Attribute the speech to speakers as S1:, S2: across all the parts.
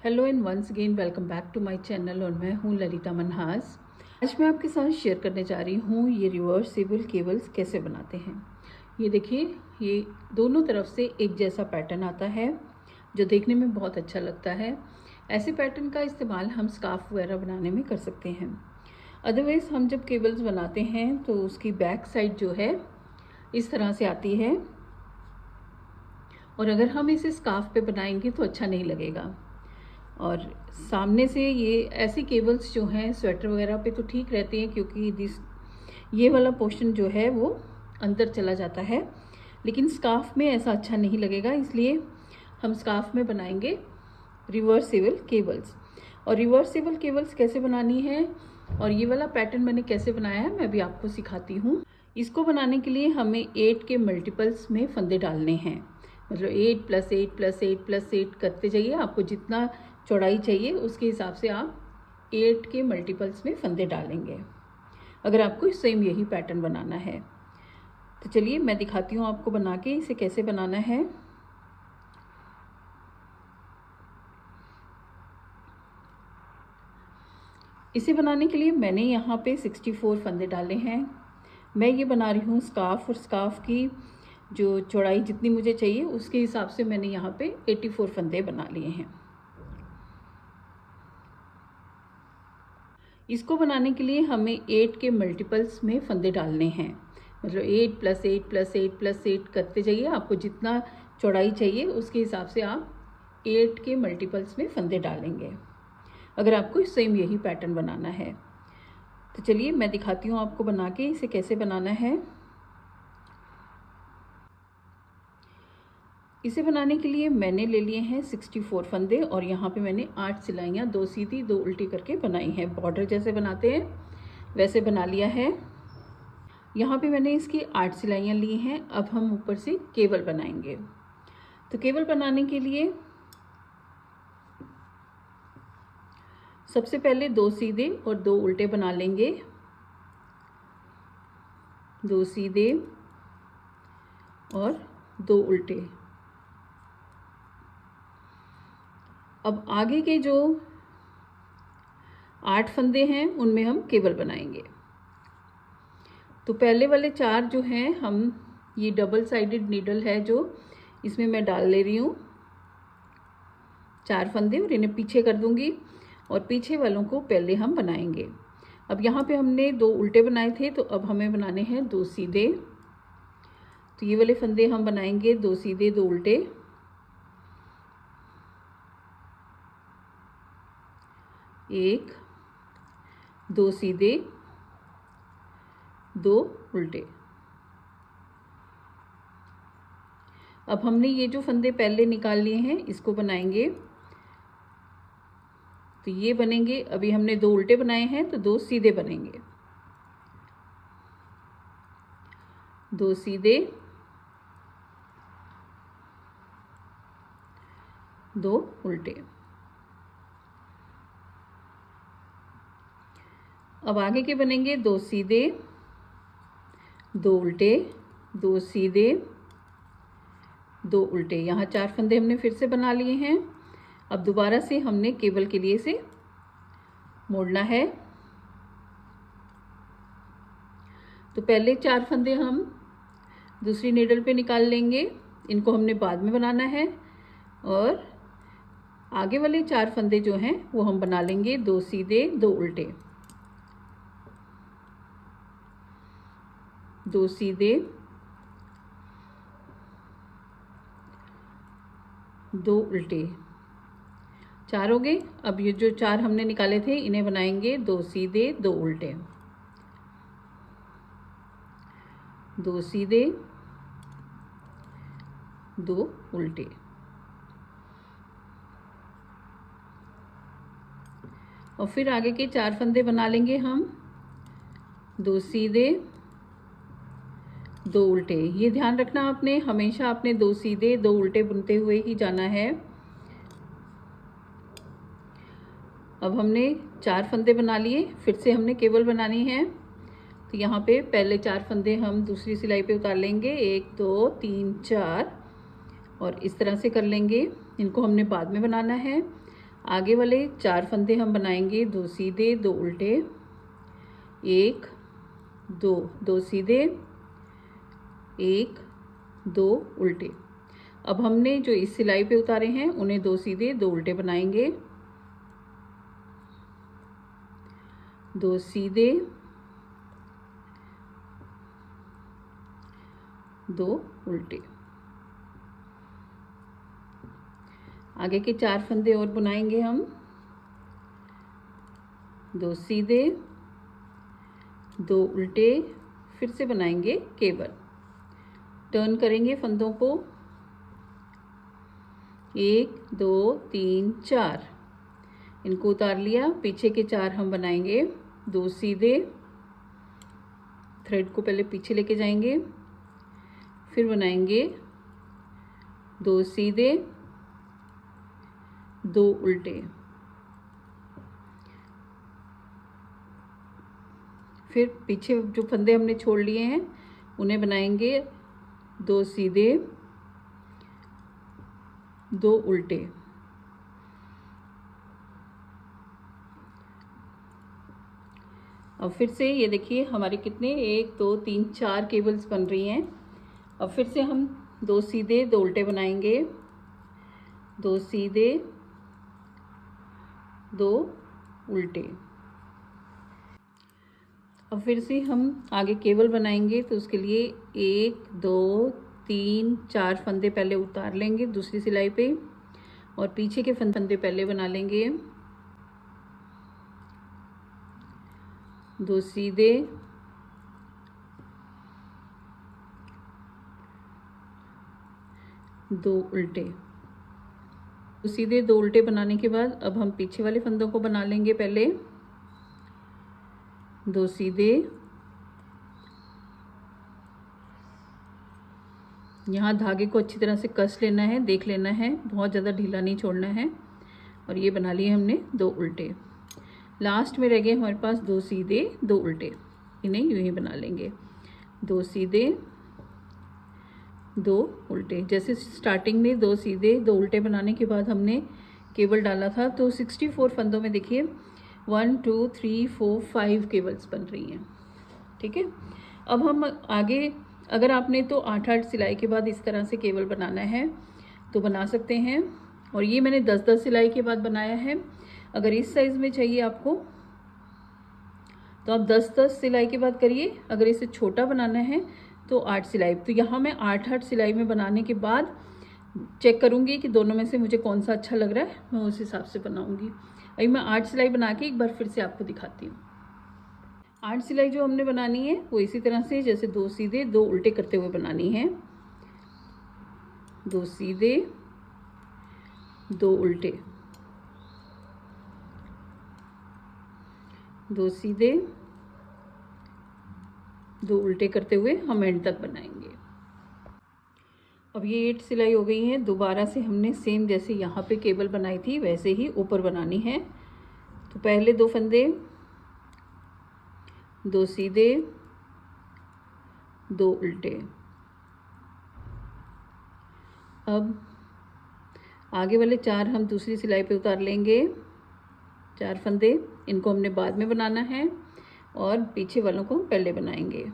S1: Hello and once again welcome back to my channel और मैं हूँ ललिता मनहास। आज मैं आपके साथ शेयर करने जा रही हूँ ये रिवर्सिबल केबल्स कैसे बनाते हैं। ये देखिए, ये दोनों तरफ से एक जैसा पैटर्न आता है जो देखने में बहुत अच्छा लगता है। ऐसे पैटर्न का इस्तेमाल हम स्कार्फ वगैरह बनाने में कर सकते हैं। अदरवाइज़ हम जब केबल्स बनाते हैं तो उसकी बैक साइड जो है इस तरह से आती है, और अगर हम इसे स्कार्फ पे बनाएंगे तो अच्छा नहीं लगेगा। और सामने से ये ऐसी केबल्स जो हैं स्वेटर वगैरह पे तो ठीक रहती हैं, क्योंकि ये वाला पोर्शन जो है वो अंदर चला जाता है, लेकिन स्कार्फ में ऐसा अच्छा नहीं लगेगा। इसलिए हम स्कार्फ में बनाएंगे रिवर्सिबल केबल्स। और रिवर्सिबल केबल्स कैसे बनानी है और ये वाला पैटर्न मैंने कैसे बनाया है मैं भी आपको सिखाती हूँ। इसको बनाने के लिए हमें 8 के मल्टीपल्स में फंदे डालने हैं, मतलब 8 + 8 + 8 + 8 करते जाइए। आपको जितना चौड़ाई चाहिए उसके हिसाब से आप 8 के मल्टीपल्स में फंदे डालेंगे, अगर आपको सेम यही पैटर्न बनाना है। तो चलिए मैं दिखाती हूँ आपको बना के इसे कैसे बनाना है। इसे बनाने के लिए मैंने यहाँ पे 64 फंदे डाले हैं। मैं ये बना रही हूँ स्कार्फ, और स्कार्फ की जो चौड़ाई जितनी मुझे चाहिए उसके हिसाब से मैंने यहाँ पे 84 फंदे बना लिए हैं। इसको बनाने के लिए हमें 8 के मल्टीपल्स में फंदे डालने हैं, मतलब 8 + 8 + 8 + 8 करते जाइए। आपको जितना चौड़ाई चाहिए उसके हिसाब से आप 8 के मल्टीपल्स में फंदे डालेंगे, अगर आपको सेम यही पैटर्न बनाना है। तो चलिए मैं दिखाती हूँ आपको बना के इसे कैसे बनाना है। इसे बनाने के लिए मैंने ले लिए हैं 64 फंदे, और यहाँ पे मैंने 8 सिलाइयाँ 2 सीधी 2 उल्टी करके बनाई हैं। बॉर्डर जैसे बनाते हैं वैसे बना लिया है। यहाँ पे मैंने इसकी 8 सिलाइयाँ ली हैं। अब हम ऊपर से केबल बनाएंगे। तो केबल बनाने के लिए सबसे पहले 2 सीधे और 2 उल्टे बना लेंगे। 2 सीधे और 2 उल्टे। अब आगे के जो 8 फंदे हैं उनमें हम केबल बनाएंगे। तो पहले वाले 4 जो हैं, हम ये डबल साइडेड नीडल है जो इसमें मैं डाल ले रही हूँ 4 फंदे, और इन्हें पीछे कर दूंगी और पीछे वालों को पहले हम बनाएंगे। अब यहाँ पे हमने 2 उल्टे बनाए थे, तो अब हमें बनाने हैं 2 सीधे। तो ये वाले फंदे हम बनाएंगे 2 सीधे 2 उल्टे। एक, 2 सीधे 2 उल्टे। अब हमने ये जो फंदे पहले निकाल लिए हैं इसको बनाएंगे। तो ये बनेंगे, अभी हमने 2 उल्टे बनाए हैं तो 2 सीधे बनेंगे। 2 सीधे 2 उल्टे। अब आगे के बनेंगे 2 सीधे 2 उल्टे, 2 सीधे 2 उल्टे। यहाँ 4 फंदे हमने फिर से बना लिए हैं। अब दोबारा से हमने केबल के लिए इसे मोड़ना है। तो पहले 4 फंदे हम दूसरी नीडल पे निकाल लेंगे, इनको हमने बाद में बनाना है। और आगे वाले 4 फंदे जो हैं वो हम बना लेंगे 2 सीधे 2 उल्टे। 2 सीधे 2 उल्टे। 4 हो गए। अब ये जो 4 हमने निकाले थे इन्हें बनाएंगे 2 सीधे 2 उल्टे। 2 सीधे 2 उल्टे। और फिर आगे के 4 फंदे बना लेंगे हम 2 सीधे 2 उल्टे। ये ध्यान रखना आपने, हमेशा आपने 2 सीधे 2 उल्टे बुनते हुए ही जाना है। अब हमने 4 फंदे बना लिए, फिर से हमने केबल बनानी है। तो यहाँ पे पहले 4 फंदे हम दूसरी सिलाई पे उतार लेंगे, 1 2 3 4, और इस तरह से कर लेंगे। इनको हमने बाद में बनाना है। आगे वाले 4 फंदे हम बनाएंगे 2 सीधे 2 उल्टे, 1 2 2 सीधे 1 2 उल्टे। अब हमने जो इस सिलाई पे उतारे हैं उन्हें 2 सीधे 2 उल्टे बनाएंगे, 2 सीधे 2 उल्टे। आगे के 4 फंदे और बुनाएंगे हम, 2 सीधे 2 उल्टे, फिर से बनाएंगे केवल, टर्न करेंगे फंदों को, 1 2 3 4, इनको उतार लिया। पीछे के 4 हम बनाएंगे 2 सीधे, थ्रेड को पहले पीछे लेके जाएंगे, फिर बनाएंगे 2 सीधे 2 उल्टे, फिर पीछे जो फंदे हमने छोड़ लिए हैं उन्हें बनाएंगे 2 सीधे 2 उल्टे। अब फिर से ये देखिए हमारे कितने 1 2 3 4 केबल्स बन रही हैं। अब फिर से हम 2 सीधे 2 उल्टे बनाएंगे, 2 सीधे 2 उल्टे। अब फिर से हम आगे केबल बनाएंगे तो उसके लिए 1 2 3 4 फंदे पहले उतार लेंगे दूसरी सिलाई पे, और पीछे के फंदे पहले बना लेंगे, 2 सीधे 2 उल्टे। तो सीधे 2 उल्टे बनाने के बाद अब हम पीछे वाले फंदों को बना लेंगे पहले, 2 सीधे, यहाँ धागे को अच्छी तरह से कस लेना है, देख लेना है, बहुत ज़्यादा ढीला नहीं छोड़ना है। और ये बना लिए हमने 2 उल्टे। लास्ट में रह गए हमारे पास 2 सीधे 2 उल्टे, इन्हें यूं ही बना लेंगे, 2 सीधे 2 उल्टे। जैसे स्टार्टिंग में 2 सीधे 2 उल्टे बनाने के बाद हमने केबल डाला था तो 64 फंदों में देखिए 1 2 3 4 5 केबल्स बन रही हैं। ठीक है, अब हम आगे, अगर आपने तो 8-8 सिलाई के बाद इस तरह से केबल बनाना है तो बना सकते हैं, और ये मैंने 10-10 सिलाई के बाद बनाया है। अगर इस साइज़ में चाहिए आपको तो आप 10-10 सिलाई के बाद करिए, अगर इसे छोटा बनाना है तो 8 सिलाई। तो यहाँ मैं 8-8 सिलाई में बनाने के बाद चेक करूँगी कि दोनों में से मुझे कौन सा अच्छा लग रहा है, मैं उस हिसाब से बनाऊँगी। अभी मैं 8 सिलाई बना के एक बार फिर से आपको दिखाती हूँ। 8 सिलाई जो हमने बनानी है वो इसी तरह से जैसे 2 सीधे 2 उल्टे करते हुए बनानी है, 2 सीधे 2 उल्टे, 2 सीधे 2 उल्टे करते हुए हम एंड तक बनाएंगे। अब ये 8 सिलाई हो गई है। दोबारा से हमने सेम जैसे यहाँ पे केबल बनाई थी वैसे ही ऊपर बनानी है। तो पहले 2 फंदे, 2 सीधे 2 उल्टे। अब आगे वाले 4 हम दूसरी सिलाई पे उतार लेंगे, 4 फंदे, इनको हमने बाद में बनाना है और पीछे वालों को पहले बनाएंगे।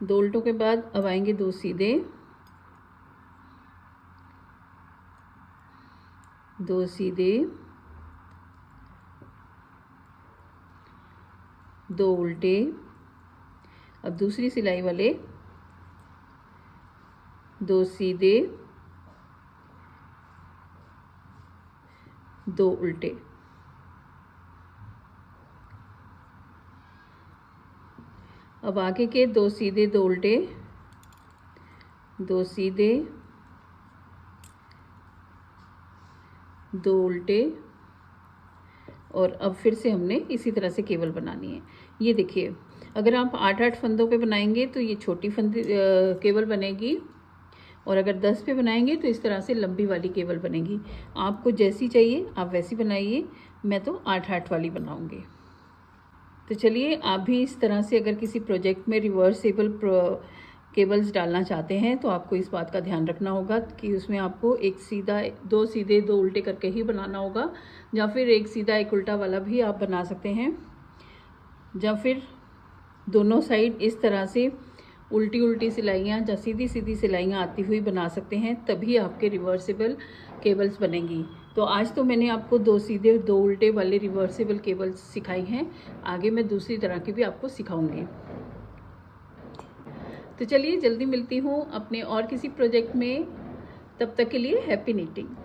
S1: 2 उल्टों के बाद अब आएंगे 2 सीधे, 2 सीधे 2 उल्टे। अब दूसरी सिलाई वाले 2 सीधे 2 उल्टे। अब आगे के 2 सीधे 2 उल्टे, 2 सीधे 2 उल्टे, और अब फिर से हमने इसी तरह से केबल बनानी है। ये देखिए, अगर आप 8-8 फंदों पे बनाएंगे तो ये छोटी केबल बनेगी, और अगर 10 पे बनाएंगे तो इस तरह से लंबी वाली केबल बनेगी। आपको जैसी चाहिए आप वैसी बनाइए, मैं तो 8-8 वाली बनाऊंगी। तो चलिए आप भी इस तरह से अगर किसी प्रोजेक्ट में रिवर्सेबल केबल्स डालना चाहते हैं तो आपको इस बात का ध्यान रखना होगा कि उसमें आपको एक सीधा, दो सीधे दो उल्टे करके ही बनाना होगा, या फिर एक सीधा एक उल्टा वाला भी आप बना सकते हैं, या फिर दोनों साइड इस तरह से उल्टी उल्टी सिलाइयाँ या सीधी सीधी सिलाइयाँ आती हुई बना सकते हैं, तभी आपके रिवर्सिबल केबल्स बनेंगी। तो आज तो मैंने आपको दो सीधे दो उल्टे वाले रिवर्सिबल केबल्स सिखाई हैं, आगे मैं दूसरी तरह की भी आपको सिखाऊंगी। तो चलिए जल्दी मिलती हूँ अपने और किसी प्रोजेक्ट में, तब तक के लिए हैप्पी नीटिंग।